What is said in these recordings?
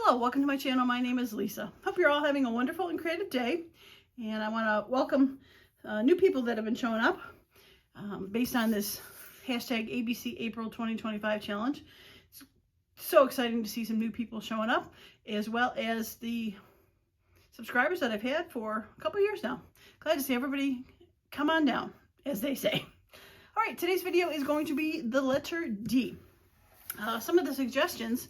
Hello, welcome to my channel. My name is Lisa. Hope you're all having a wonderful and creative day. And I want to welcome new people that have been showing up based on this hashtag ABC April 2025 challenge. It's so exciting to see some new people showing up, as well as the subscribers that I've had for a couple years now. Glad to see everybody come on down, as they say. All right, today's video is going to be the letter D. Some of the suggestions,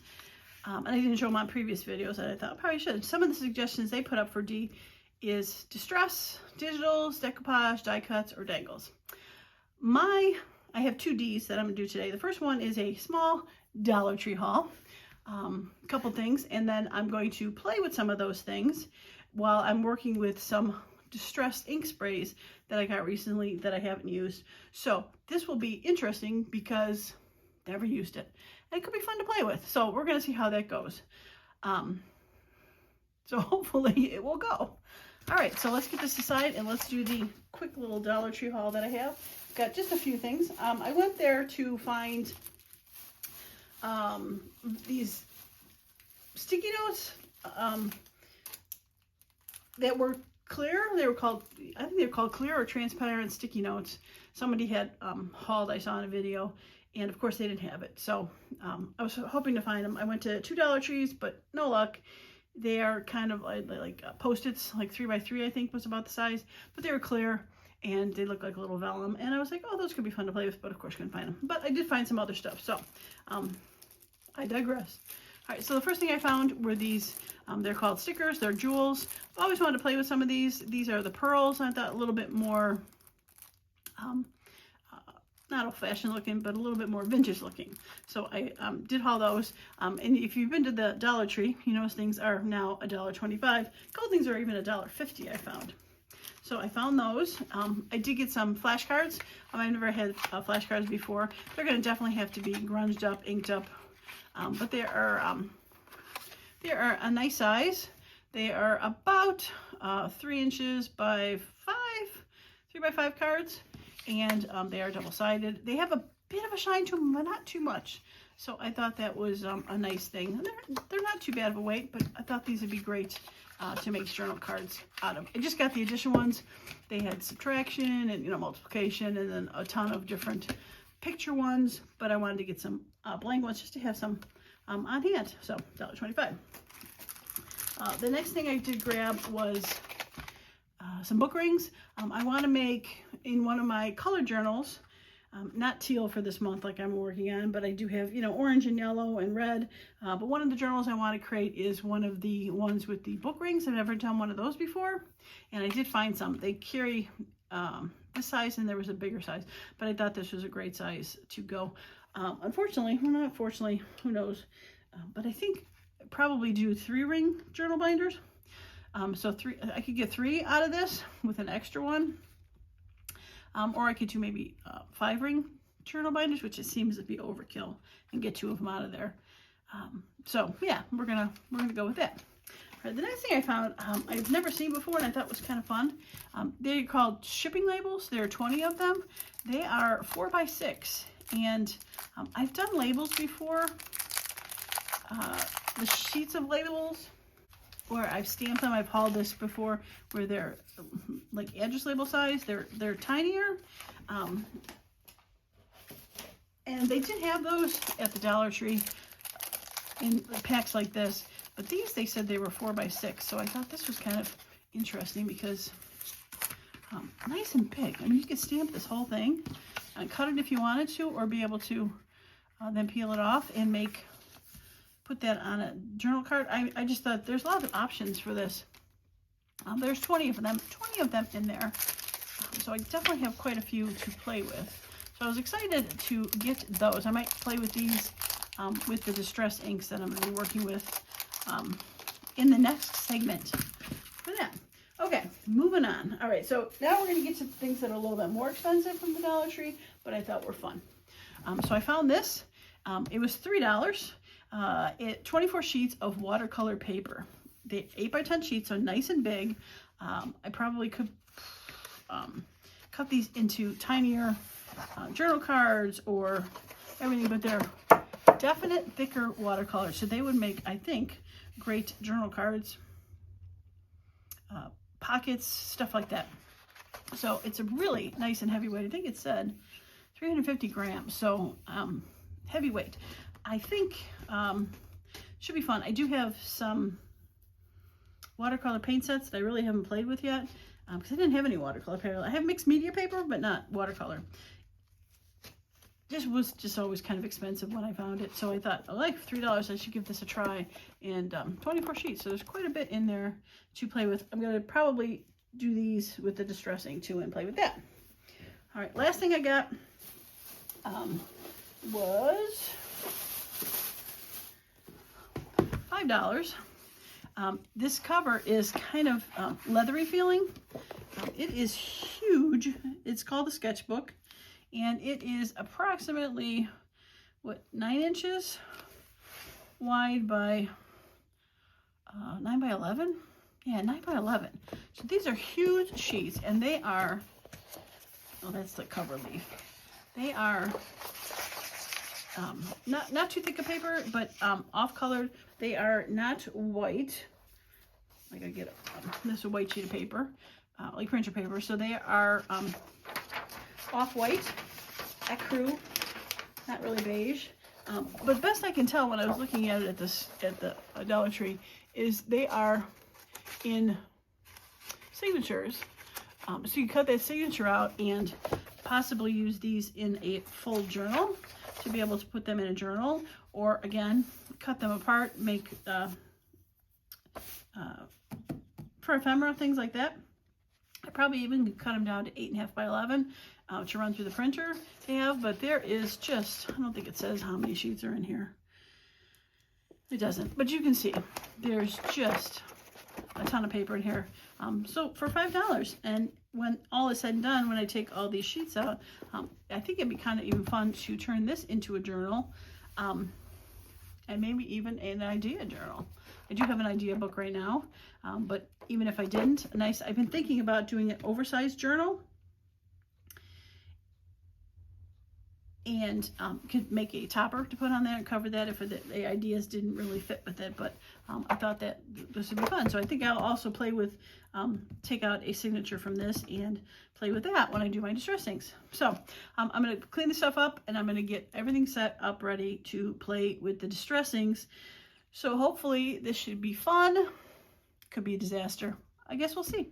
and I didn't show them on previous videos, and I thought I probably should. Some of the suggestions they put up for D is distress, digitals, decoupage, die cuts, or dangles. I have two Ds that I'm going to do today. The first one is a small Dollar Tree haul, a couple things, and then I'm going to play with some of those things while I'm working with some distressed ink sprays that I got recently that I haven't used. So this will be interesting because I never used it. And it could be fun to play with. So we're going to see how that goes. So hopefully it will go. All right, so let's get this aside and let's do the quick little Dollar Tree haul that I have. Got just a few things. I went there to find these sticky notes that were clear. They were called, I think they were called clear or transparent sticky notes. Somebody had hauled, I saw in a video, and of course they didn't have it. So I was hoping to find them. I went to 2 Dollar Trees, but no luck. They are kind of like Post-its, like 3x3, I think was about the size, but they were clear and they look like a little vellum. And I was like, oh, those could be fun to play with, but of course couldn't find them. But I did find some other stuff, so I digress. All right, so the first thing I found were these, they're called stickers, they're jewels. I've always wanted to play with some of these. These are the pearls. I thought a little bit more, not old-fashioned looking, but a little bit more vintage looking. So I did haul those. And if you've been to the Dollar Tree, you notice things are now $1.25. Gold things are even $1.50, I found. So I found those. I did get some flashcards. I've never had flashcards before. They're going to definitely have to be grunged up, inked up. But they are a nice size. They are about 3 inches by 3x5 cards, and they are double-sided. They have a bit of a shine to them, but not too much. So I thought that was a nice thing. They're not too bad of a weight, but I thought these would be great to make journal cards out of. I just got the edition ones. They had subtraction and multiplication, and then a ton of different picture ones. But I wanted to get some blank ones just to have some on hand. So $1.25. The next thing I did grab was some book rings. I want to make in one of my color journals, not teal for this month like I'm working on, but I do have, orange and yellow and red. But one of the journals I want to create is one of the ones with the book rings. I've never done one of those before. And I did find some. They carry this size, and there was a bigger size. But I thought this was a great size to go. Unfortunately, well, not fortunately, who knows. But I think I'd probably do 3-ring journal binders. So I could get 3 out of this with an extra one. Or I could do maybe 5-ring journal binders, which it seems to be overkill, and get 2 of them out of there. So yeah, we're gonna go with that. All right, the next thing I found, I've never seen before, and I thought was kind of fun. They're called shipping labels. There are 20 of them. They are 4x6, and I've done labels before. The sheets of labels, where I've stamped them. I've hauled this before, where they're like address label size. They're tinier, and they did have those at the Dollar Tree in packs like this. But these, they said they were 4x6, so I thought this was kind of interesting because nice and big. I mean, you could stamp this whole thing and cut it if you wanted to, or be able to then peel it off and put that on a journal card. I just thought there's a lot of options for this. There's 20 of them in there. So I definitely have quite a few to play with. So I was excited to get those. I might play with these with the distress inks that I'm going to be working with in the next segment for that. Okay, moving on. All right, so now we're going to get to things that are a little bit more expensive from the Dollar Tree, but I thought were fun. So I found this. It was $3. 24 sheets of watercolor paper. The 8x10 sheets are nice and big. I probably could cut these into tinier journal cards or everything, but they're definite thicker watercolor. So they would make, I think, great journal cards, pockets, stuff like that. So it's a really nice and heavy weight. I think it said 350 grams. So heavyweight. I think should be fun. I do have some watercolor paint sets that I really haven't played with yet because I didn't have any watercolor paper. I have mixed media paper, but not watercolor. This was just always kind of expensive when I found it, so I thought, oh, like $3, I should give this a try. And 24 sheets, so there's quite a bit in there to play with. I'm going to probably do these with the distress ink too and play with that. All right, last thing I got was $5. This cover is kind of leathery feeling. It is huge. It's called the Sketchbook, and it is approximately, what, 9 inches wide by 9 by 11? Yeah, 9 by 11. So these are huge sheets, and they are, oh, that's the cover leaf. They are not too thick a paper, but off-colored. They are not white. I gotta get this is a white sheet of paper, like printer paper. So they are off-white, ecru, not really beige. But best I can tell when I was looking at it at the Dollar Tree is they are in signatures. So you cut that signature out and possibly use these in a full journal to be able to put them in a journal, or again, cut them apart, make for ephemera, things like that. I probably even could cut them down to 8.5 by 11 to run through the printer they have, but there is just, I don't think it says how many sheets are in here. It doesn't, but you can see there's just a ton of paper in here. So for $5, and when all is said and done, when I take all these sheets out, I think it'd be kind of even fun to turn this into a journal, and maybe even an idea journal. I do have an idea book right now, but even if I didn't, I've been thinking about doing an oversized journal, and could make a topper to put on there and cover that if the ideas didn't really fit with it. But I thought that this would be fun. So I think I'll also play with, take out a signature from this and play with that when I do my distress inks. So I'm going to clean this stuff up, and I'm going to get everything set up ready to play with the distress inks. So hopefully this should be fun. Could be a disaster. I guess we'll see.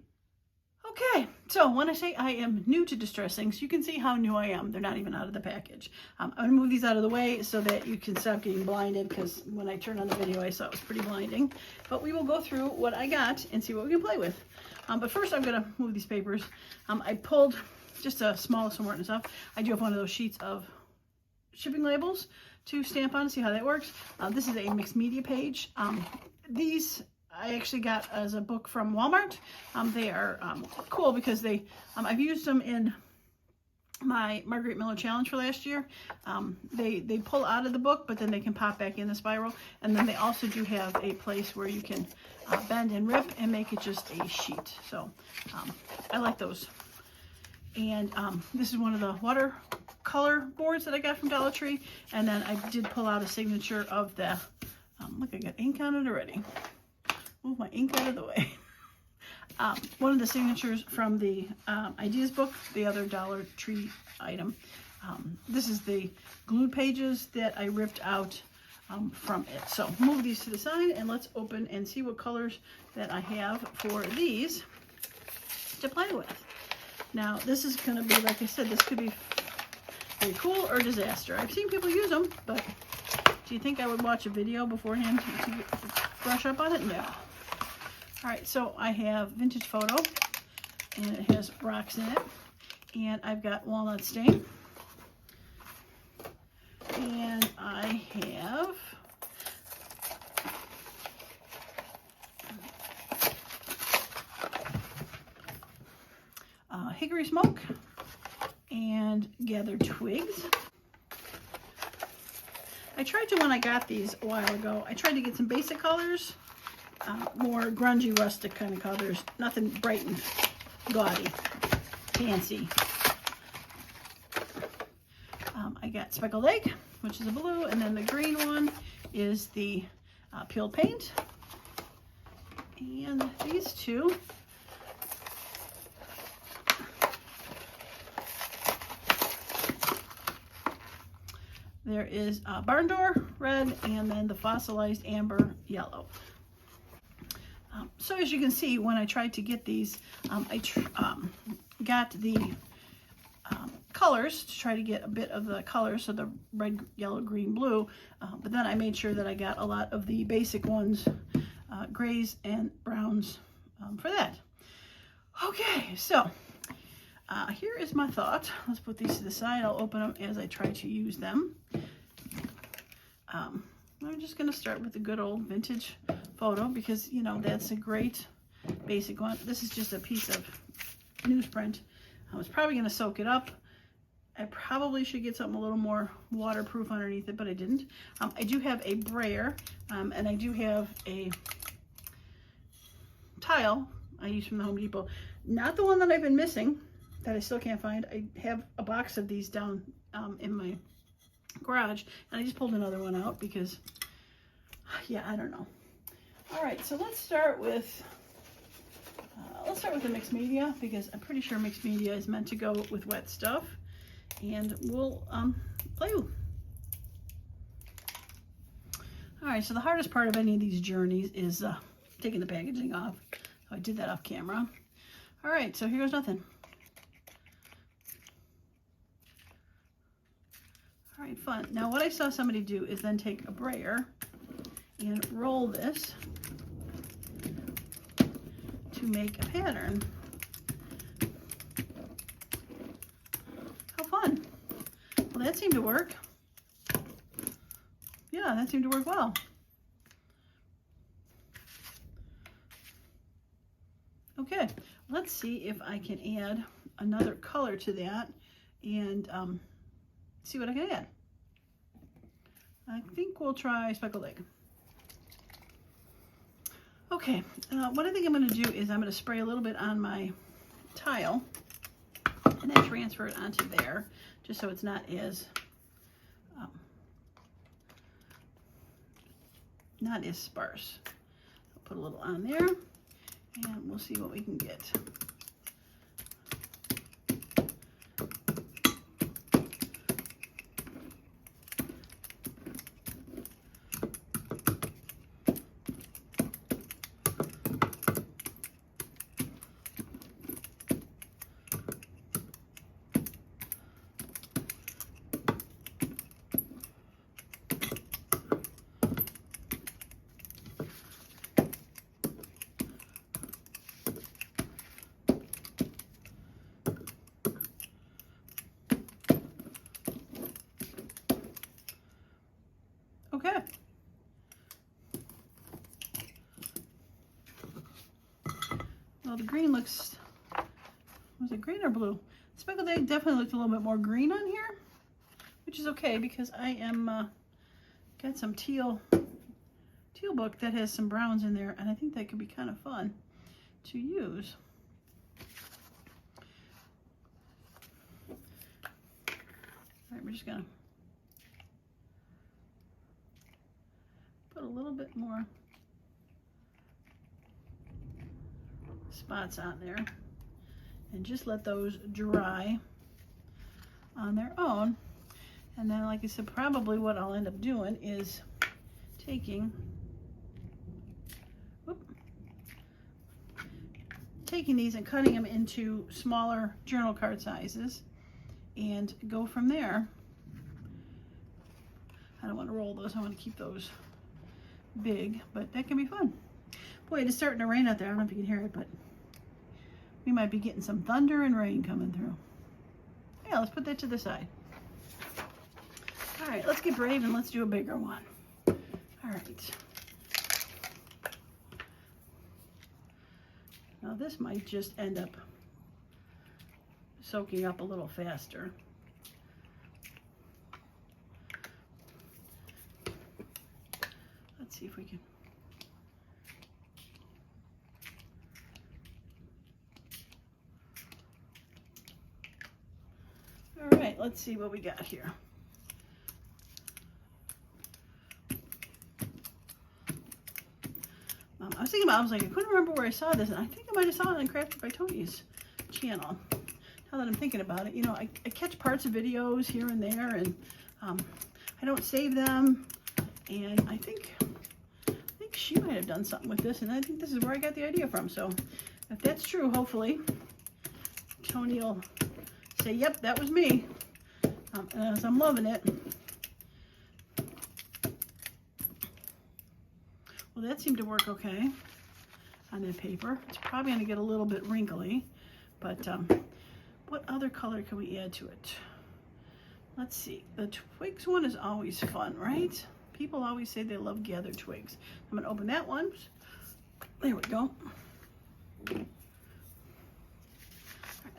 Okay, so when I say I am new to distress inks, you can see how new I am. They're not even out of the package. I'm going to move these out of the way so that you can stop getting blinded, because when I turned on the video, I saw it was pretty blinding. But we will go through what I got and see what we can play with. But first, I'm going to move these papers. I pulled just a small somewhere and stuff. I do have one of those sheets of shipping labels to stamp on, see how that works. This is a mixed media page. These I actually got as a book from Walmart. They are cool because they, I've used them in my Margaret Miller challenge for last year. They pull out of the book, but then they can pop back in the spiral. And then they also do have a place where you can bend and rip and make it just a sheet. So I like those. And this is one of the watercolor boards that I got from Dollar Tree. And then I did pull out a signature of the, look, I got ink on it already. Move my ink out of the way. One of the signatures from the ideas book, the other Dollar Tree item. This is the glued pages that I ripped out from it. So move these to the side, and let's open and see what colors that I have for these to play with. Now this is going to be, like I said, this could be very cool or disaster. I've seen people use them, but do you think I would watch a video beforehand to brush up on it? No. All right, so I have Vintage Photo, and it has rocks in it, and I've got Walnut Stain, and I have Hickory Smoke and Gathered Twigs. I tried to, when I got these a while ago, I tried to get some basic colors. More grungy, rustic kind of colors. Nothing bright and gaudy, fancy. I got Speckled Egg, which is a blue, and then the green one is the peeled paint. And these two there is barn door red, and then the fossilized amber yellow. So as you can see, when I tried to get these, I got the colors to try to get a bit of the colors, so the red, yellow, green, blue, but then I made sure that I got a lot of the basic ones, grays and browns for that. Okay, so here is my thought. Let's put these to the side. I'll open them as I try to use them. I'm just going to start with the good old vintage photo because, you know, that's a great basic one. This is just a piece of newsprint. I was probably going to soak it up. I probably should get something a little more waterproof underneath it, but I didn't. I do have a brayer, and I do have a tile I use from the Home Depot. Not the one that I've been missing, that I still can't find. I have a box of these down in my garage, and I just pulled another one out because, yeah, I don't know. All right, so let's start with the mixed media, because I'm pretty sure mixed media is meant to go with wet stuff, and we'll play with. All right, so the hardest part of any of these journeys is taking the packaging off. So I did that off camera. All right, so here goes nothing. All right, fun. Now what I saw somebody do is then take a brayer and roll this to make a pattern. How fun. Well, that seemed to work. Yeah, that seemed to work well. Okay, let's see if I can add another color to that and see what I can add. I think we'll try speckled egg. Okay, what I think I'm going to do is I'm going to spray a little bit on my tile and then transfer it onto there, just so it's not as sparse. I'll put a little on there, and we'll see what we can get. Okay. Well, the green looks, was it green or blue? Speckled egg definitely looked a little bit more green on here, which is okay because I am got some teal book that has some browns in there, and I think that could be kind of fun to use. All right, we're just gonna put a little bit more spots on there and just let those dry on their own. And then, like I said, probably what I'll end up doing is taking these and cutting them into smaller journal card sizes and go from there. I don't want to roll those, I want to keep those big, but that can be fun. Boy, it is starting to rain out there. I don't know if you can hear it, but we might be getting some thunder and rain coming through. Yeah, let's put that to the side. All right, let's get brave and let's do a bigger one. All right. Now this might just end up soaking up a little faster. Let's see if we can. All right, let's see what we got here. I was thinking about, I was like, I couldn't remember where I saw this, and I think I might have saw it on Crafted by Tony's channel. Now that I'm thinking about it, you know, I catch parts of videos here and there, and I don't save them, and I think she might have done something with this, and I think this is where I got the idea from. So if that's true, hopefully Tony will say, yep, that was me, as I'm loving it. Well, that seemed to work okay on that paper. It's probably going to get a little bit wrinkly, but what other color can we add to it? Let's see. The twigs one is always fun, right? People always say they love gathered twigs. I'm going to open that one. There we go. Right,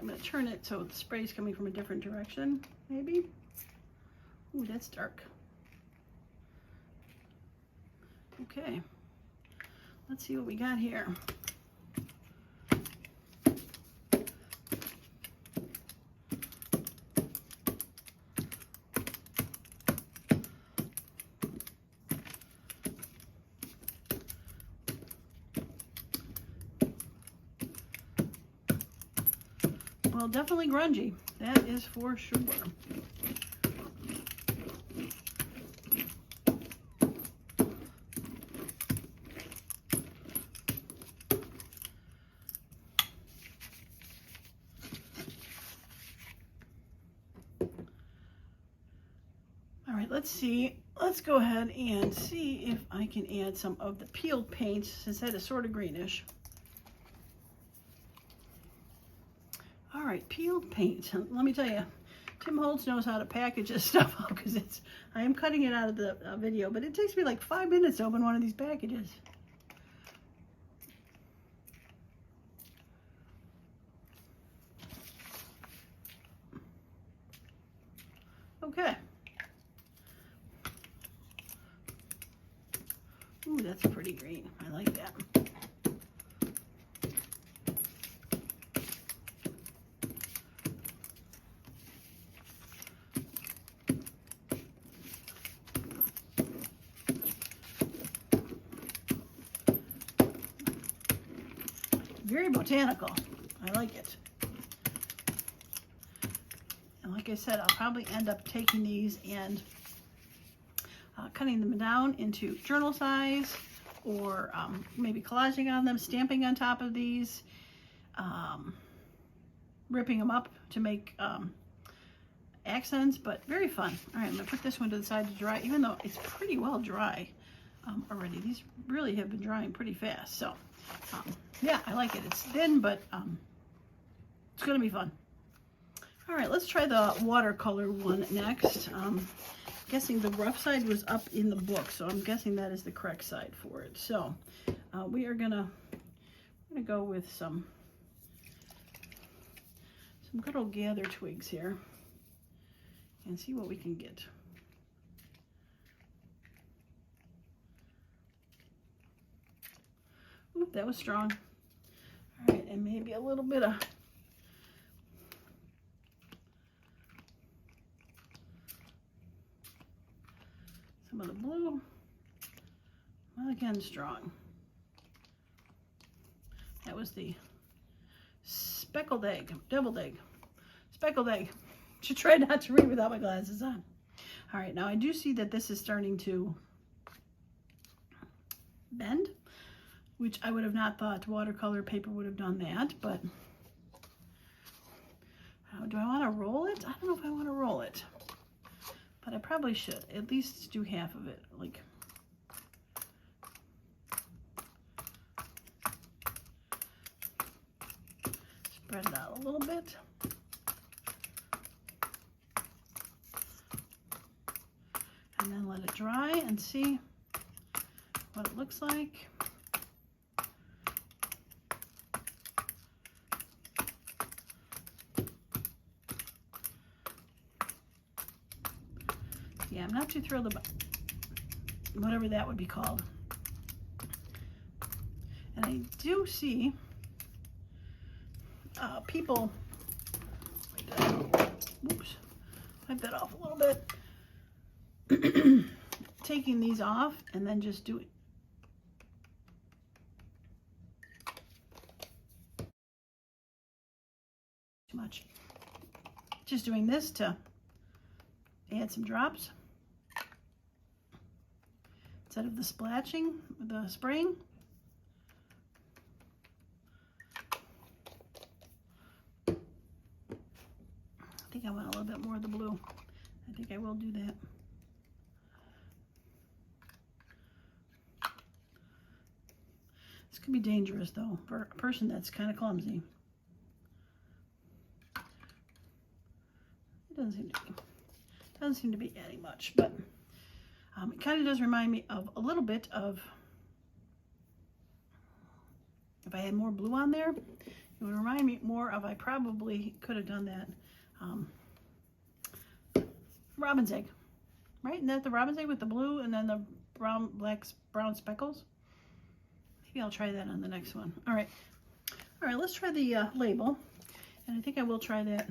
I'm going to turn it so the spray is coming from a different direction, maybe. Ooh, that's dark. Okay. Let's see what we got here. Well, definitely grungy. That is for sure. All right, let's see. Let's go ahead and see if I can add some of the peeled paint, since that is sort of greenish. All right, peeled paint. Let me tell you, Tim Holtz knows how to package this stuff up, because I am cutting it out of the video, but it takes me like 5 minutes to open one of these packages. Okay. Ooh, that's a pretty green. I like that. Very botanical. I like it. And like I said, I'll probably end up taking these and cutting them down into journal size, or maybe collaging on them, stamping on top of these, ripping them up to make accents, but very fun. All right, I'm gonna put this one to the side to dry, even though it's pretty well dry already. These really have been drying pretty fast. So yeah, I like it. It's thin, but it's gonna be fun. All right, let's try the watercolor one next. Guessing the rough side was up in the book, so I'm guessing that is the correct side for it. So we are gonna go with some good old gather twigs here and see what we can get. Oop, that was strong. All right, and maybe a little bit of some of the blue. Well, again, strong. That was the speckled egg, deviled egg, speckled egg. Should try not to read without my glasses on. All right, now I do see that this is starting to bend, which I would have not thought watercolor paper would have done that, but do I want to roll it? I don't know if I want to roll it, but I probably should at least do half of it, like spread it out a little bit. And then let it dry and see what it looks like. Yeah, I'm not too thrilled about whatever that would be called. And I do see people, oops, wipe that off a little bit, taking these off and then just doing much. Just doing this to add some drops instead of the splashing, the spraying. I think I want a little bit more of the blue. I think I will do that. This could be dangerous though for a person that's kind of clumsy. It doesn't seem to be adding much, but it kind of does remind me of a little bit of, if I had more blue on there, it would remind me more of, I probably could have done that robin's egg, right? Isn't that the robin's egg with the blue and then the brown speckles? Maybe I'll try that on the next one. All right, let's try the label, and I think I will try that.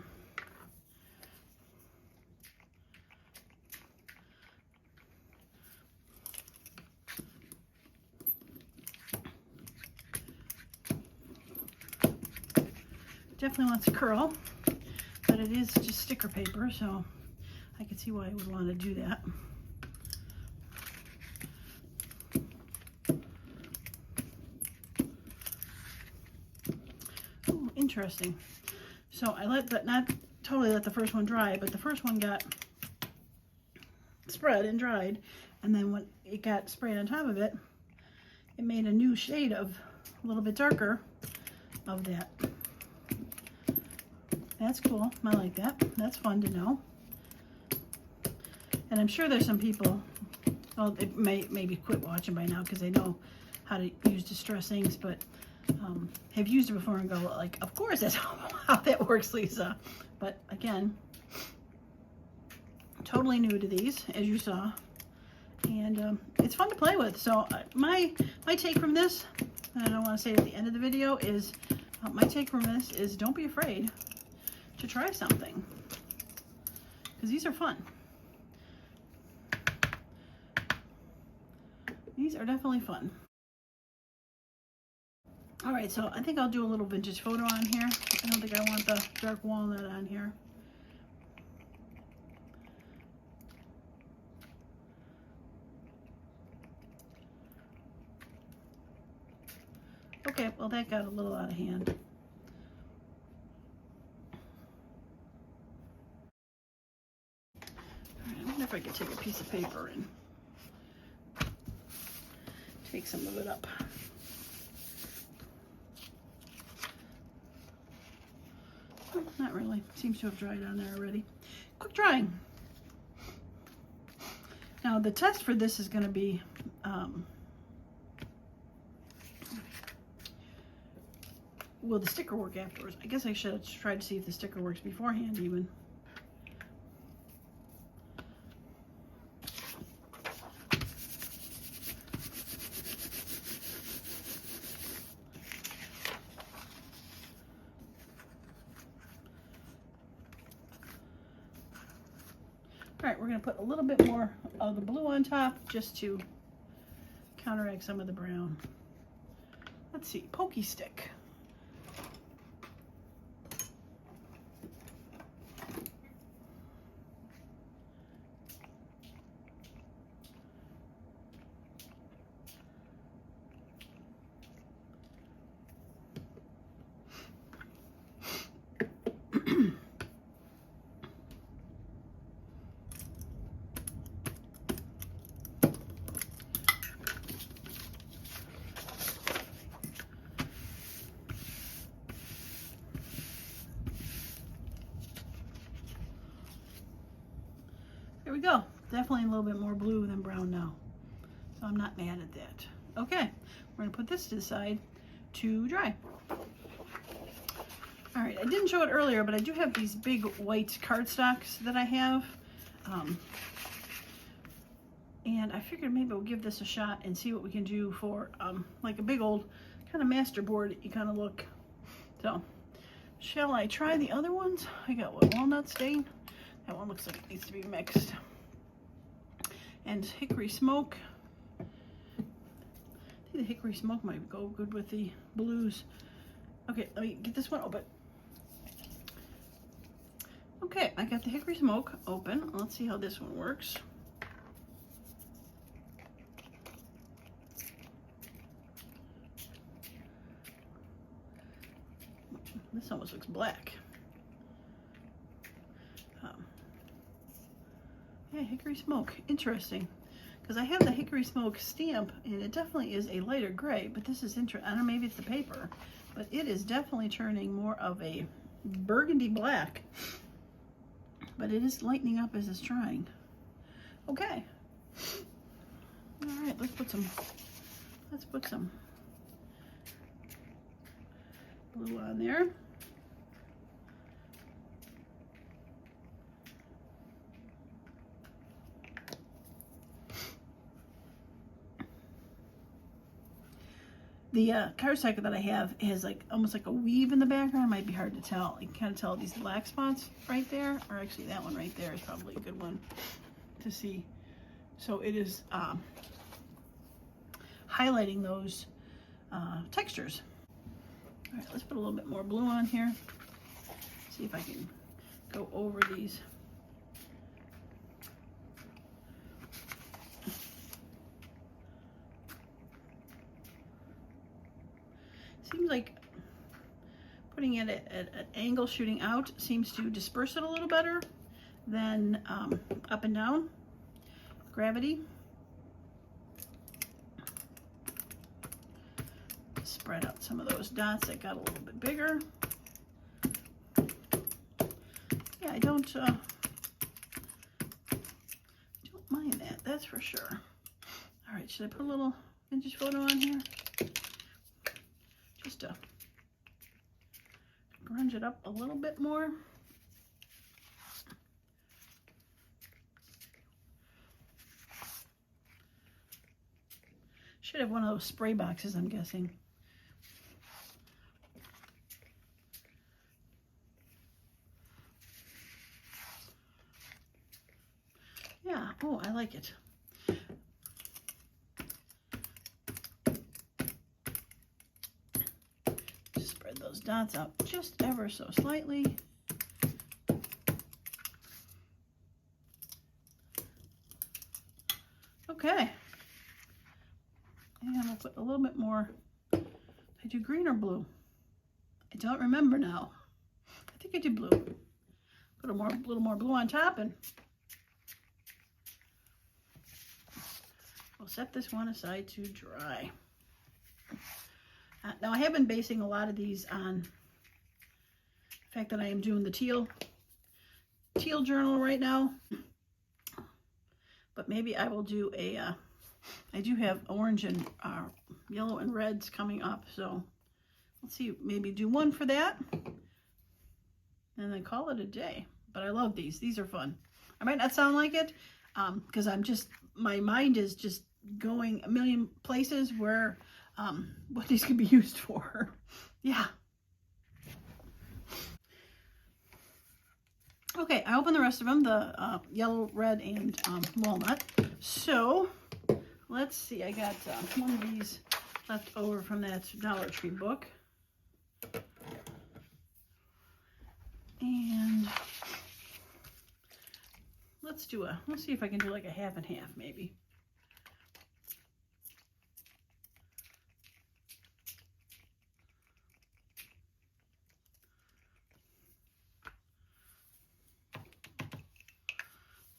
Definitely wants to curl, but it is just sticker paper, so I can see why I would want to do that. Oh, interesting. So I not totally let the first one dry, but the first one got spread and dried, and then when it got sprayed on top of it, it made a new shade of a little bit darker of that. That's cool. I like that. That's fun to know. And I'm sure there's some people, well, they maybe quit watching by now because they know how to use distress inks, but have used it before and go like, of course that's how that works, Lisa. But again, totally new to these, as you saw, and it's fun to play with. So my take from this, and I don't want to say at the end of the video, is my take from this is don't be afraid to try something, because these are fun. These are definitely fun. All right, so I think I'll do a little vintage photo on here. I don't think I want the dark walnut on here. Okay, well that got a little out of hand. I wonder if I could take a piece of paper and take some of it up. Oh, not really. Seems to have dried on there already. Quick drying. Now the test for this is going to be will the sticker work afterwards? I guess I should have tried to see if the sticker works beforehand even. All right, we're going to put a little bit more of the blue on top just to counteract some of the brown. Let's see, pokey stick. There we go. Definitely a little bit more blue than brown now. So I'm not mad at that. Okay, we're gonna put this to the side to dry. All right, I didn't show it earlier, but I do have these big white cardstocks that I have. And I figured maybe we'll give this a shot and see what we can do for like a big old kind of masterboard kind of look. So, shall I try the other ones? I got what, walnut stain? That one looks like it needs to be mixed. And hickory smoke. I think the hickory smoke might go good with the blues. Okay, let me get this one open. Okay, I got the hickory smoke open. Let's see how this one works. This almost looks black. Yeah, hickory smoke. Interesting. Because I have the hickory smoke stamp, and it definitely is a lighter gray, but this is interesting. I don't know, maybe it's the paper, but it is definitely turning more of a burgundy black. But it is lightening up as it's drying. Okay. All right, let's put some blue on there. The cardstock that I have has like almost like a weave in the background. It might be hard to tell. You can kind of tell these black spots right there, or actually that one right there is probably a good one to see. So it is highlighting those textures. All right, let's put a little bit more blue on here. See if I can go over these. Seems like putting it at an angle shooting out seems to disperse it a little better than up and down gravity. Spread out some of those dots that got a little bit bigger. Yeah, I don't mind that, that's for sure. All right, should I put a little vintage photo on here? Just to grunge it up a little bit more. Should have one of those spray boxes, I'm guessing. Yeah, oh, I like it. Just spread those dots out just ever so slightly. Okay. And we'll put a little bit more. Did I do green or blue? I don't remember now. I think I did blue. Put a little more blue on top, and we'll set this one aside to dry. Now I have been basing a lot of these on the fact that I am doing the teal journal right now. But maybe I will do a, I do have orange and yellow and reds coming up. So let's see, maybe do one for that and then call it a day. But I love these. These are fun. I might not sound like it because my mind is just going a million places where what these could be used for. Yeah. Okay, I opened the rest of them, the yellow, red, and walnut. So let's see, I got one of these left over from that Dollar Tree book. And let's see if I can do like a half and half maybe.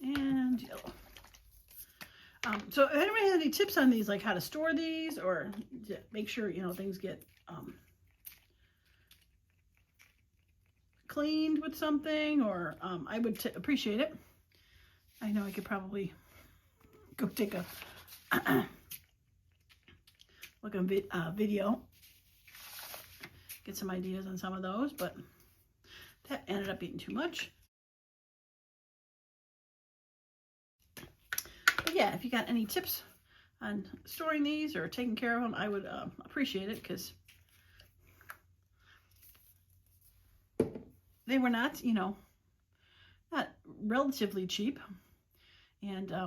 And yellow. So if anybody has any tips on these, like how to store these or make sure, things get cleaned with something, or I would appreciate it. I know I could probably go take a look on video, get some ideas on some of those, but that ended up being too much. But yeah, if you got any tips on storing these or taking care of them, I would appreciate it, because they were not, not relatively cheap. And I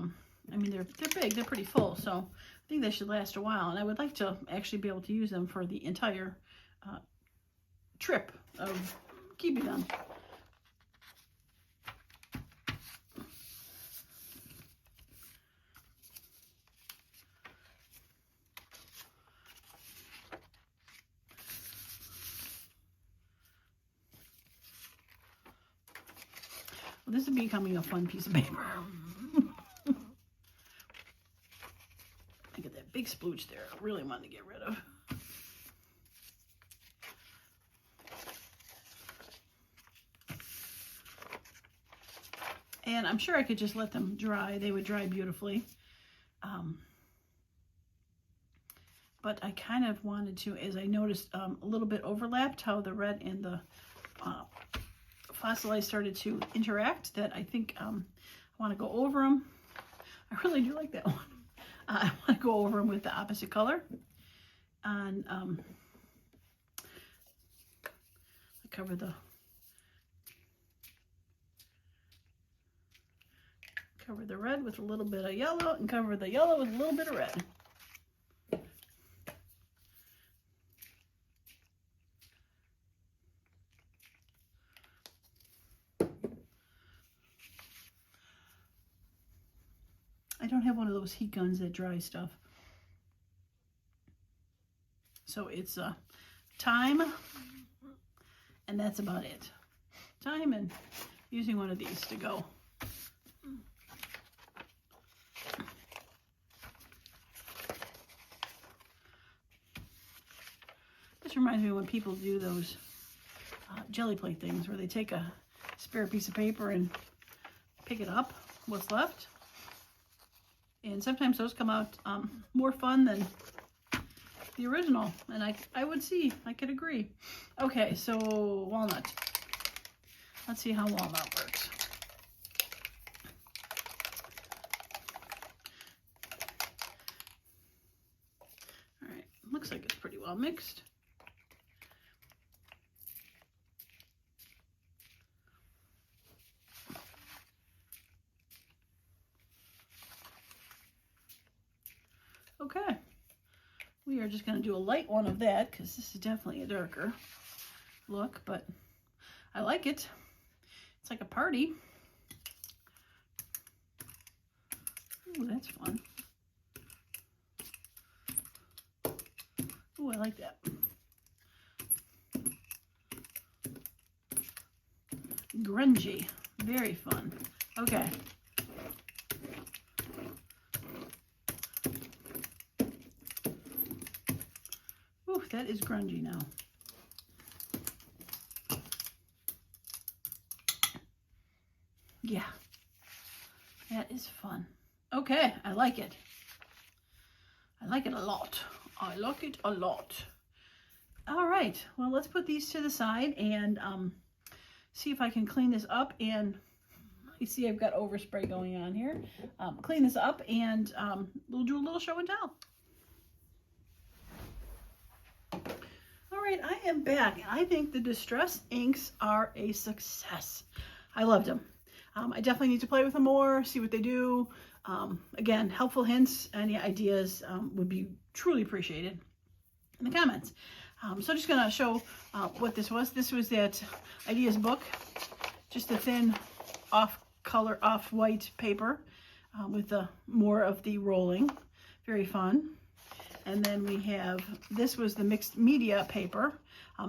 mean, they're big, they're pretty full, so I think they should last a while. And I would like to actually be able to use them for the entire trip of keeping them. Well, this is becoming a fun piece of paper. I get that big splooge there. I really wanted to get rid of. And I'm sure I could just let them dry. They would dry beautifully. But I kind of wanted to, as I noticed a little bit overlapped how the red and the fossilized started to interact, that I think I want to go over them. I really do like that one. I want to go over them with the opposite color. And cover the red with a little bit of yellow, and cover the yellow with a little bit of red. I don't have one of those heat guns that dry stuff. So it's time, and that's about it. Time and using one of these to go. This reminds me of when people do those jelly plate things where they take a spare piece of paper and pick it up, what's left. And sometimes those come out more fun than the original. And I could agree. Okay, so walnut. Let's see how walnut works. All right, looks like it's pretty well mixed. Okay, we are just going to do a light one of that because this is definitely a darker look, but I like it. It's like a party. Ooh, that's fun. Ooh, I like that. Grungy, very fun. Okay. That is grungy now. Yeah, that is fun. Okay, I like it. I like it a lot. I like it a lot. All right, well, let's put these to the side and see if I can clean this up. And you see I've got overspray going on here. Clean this up and we'll do a little show and tell. All right, I am back. I think the Distress inks are a success. I loved them. I definitely need to play with them more, see what they do. Again, helpful hints, any ideas would be truly appreciated in the comments. So I'm just going to show what this was. This was that ideas book, just a thin off-color, off-white paper with more of the rolling. Very fun. And then we have, this was the mixed media paper.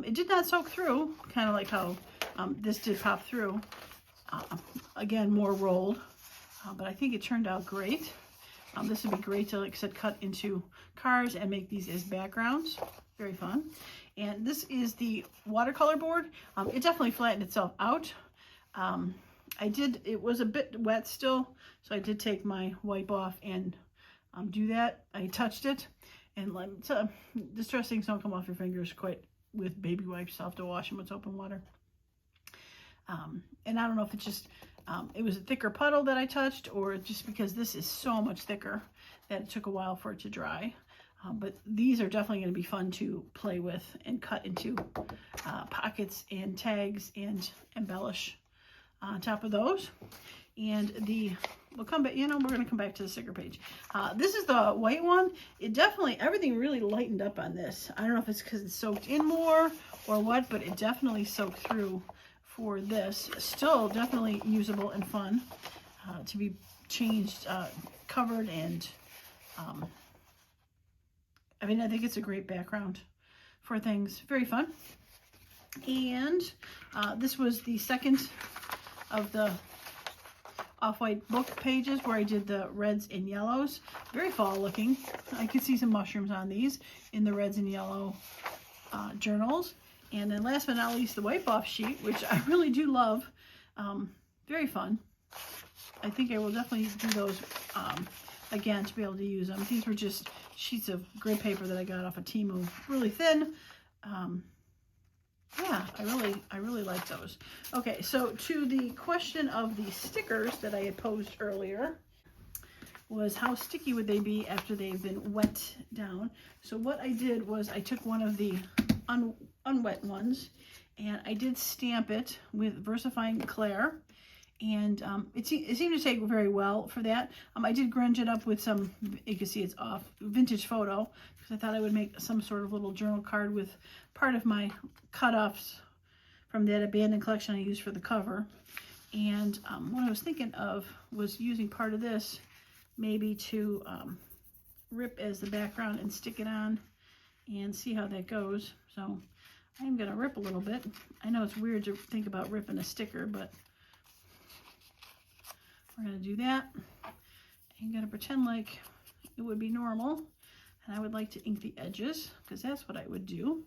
It did not soak through, kind of like how this did pop through. Again, more rolled, but I think it turned out great. This would be great to, like I said, cut into cards and make these as backgrounds. Very fun. And this is the watercolor board. It definitely flattened itself out. It was a bit wet still, so I did take my wipe off and do that. I touched it. And Distress inks don't come off your fingers quite with baby wipes. So I'll have to wash them with soap and water. And I don't know if it's just, it was a thicker puddle that I touched, or just because this is so much thicker that it took a while for it to dry. But these are definitely going to be fun to play with and cut into pockets and tags and embellish on top of those. And we'll come back, we're going to come back to the sticker page. This is the white one. It definitely, everything really lightened up on this. I don't know if it's because it soaked in more or what, but it definitely soaked through for this. Still definitely usable and fun to be changed, covered, and I mean, I think it's a great background for things. Very fun. And this was the second of the off-white book pages where I did the reds and yellows. Very fall looking. I could see some mushrooms on these in the reds and yellow journals. And then last but not least, the wipe off sheet, which I really do love. Very fun. I think I will definitely do those again to be able to use them. These were just sheets of grid paper that I got off of Temu, really thin. Yeah, I really like those. Okay, so to the question of the stickers that I had posed earlier, was how sticky would they be after they've been wet down. So what I did was I took one of the unwet ones and I did stamp it with VersaFine Clair, and it seemed to take very well for that. I did grunge it up with some, you can see it's off, vintage photo, because I thought I would make some sort of little journal card with part of my cut-offs from that abandoned collection I used for the cover. And what I was thinking of was using part of this maybe to rip as the background and stick it on and see how that goes. So I'm going to rip a little bit. I know it's weird to think about ripping a sticker, but we're going to do that. I'm going to pretend like it would be normal, and I would like to ink the edges because that's what I would do.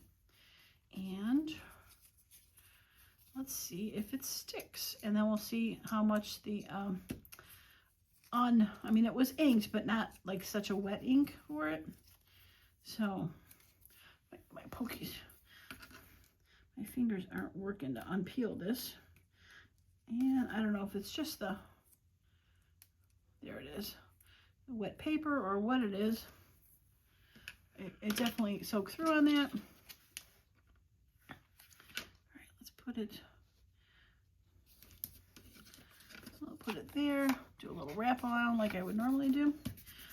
And let's see if it sticks, and then we'll see how much the I mean, it was inked, but not like such a wet ink for it. So my pokies, my fingers aren't working to unpeel this. And I don't know if it's just the, there it is, the wet paper or what it is. It definitely soaked through on that. All right, let's put it, I'll put it there, do a little wrap around like I would normally do.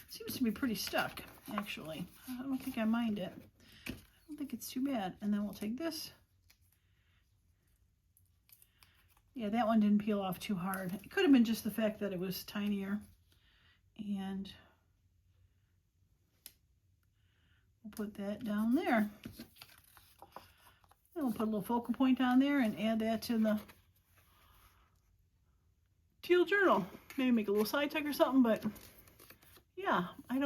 Seems to be pretty stuck, actually. I don't think I mind it. I don't think it's too bad. And then we'll take this. Yeah, that one didn't peel off too hard. It could have been just the fact that it was tinier. And we'll put that down there. And we'll put a little focal point on there and add that to the teal journal. Maybe make a little side tuck or something, but yeah, I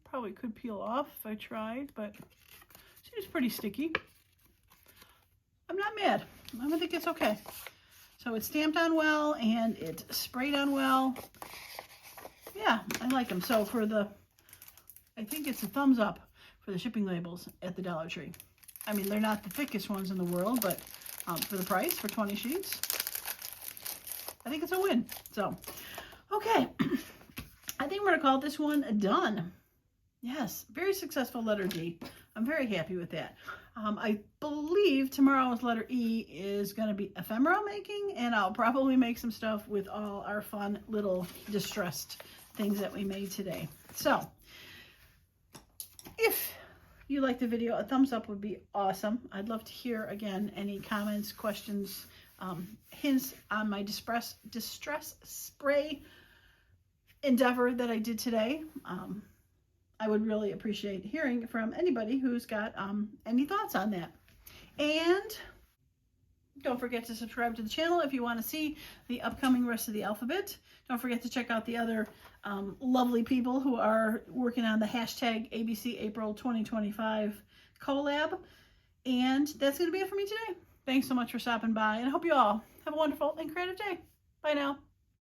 probably could peel off if I tried, but it seems pretty sticky. I'm not mad. I think it's okay. So it's stamped on well and it sprayed on well. Yeah, I like them. So for the, I think it's a thumbs up for the shipping labels at the Dollar Tree. I mean, they're not the thickest ones in the world, but for the price, for 20 sheets, I think it's a win. So, okay. I think we're going to call this one done. Yes, very successful letter D. I'm very happy with that. I believe tomorrow's letter E is going to be ephemera making, and I'll probably make some stuff with all our fun little distressed things that we made today. So, if you like the video, a thumbs up would be awesome. I'd love to hear, again, any comments, questions, hints on my distress spray endeavor that I did today. I would really appreciate hearing from anybody who's got any thoughts on that. And don't forget to subscribe to the channel if you want to see the upcoming rest of the alphabet. Don't forget to check out the other lovely people who are working on the hashtag ABC April 2025 collab. And that's going to be it for me today. Thanks so much for stopping by, and I hope you all have a wonderful and creative day. Bye now.